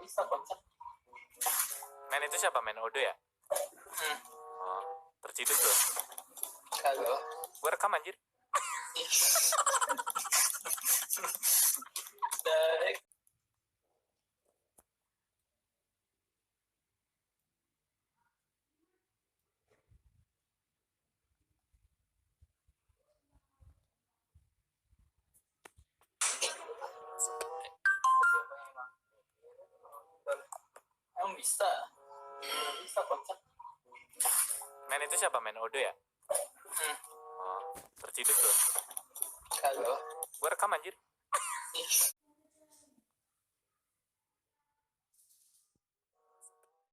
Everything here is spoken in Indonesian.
bisa kocak. Men itu siapa men? Odo ya? Hmm. Oh, terciduk tuh. Kalau Gue rekam anjir. dari emang bisa kocak. Men itu siapa men? Odo ya? Hmm. Oh, terciduk tuh. Kalau Gue rekam anjir.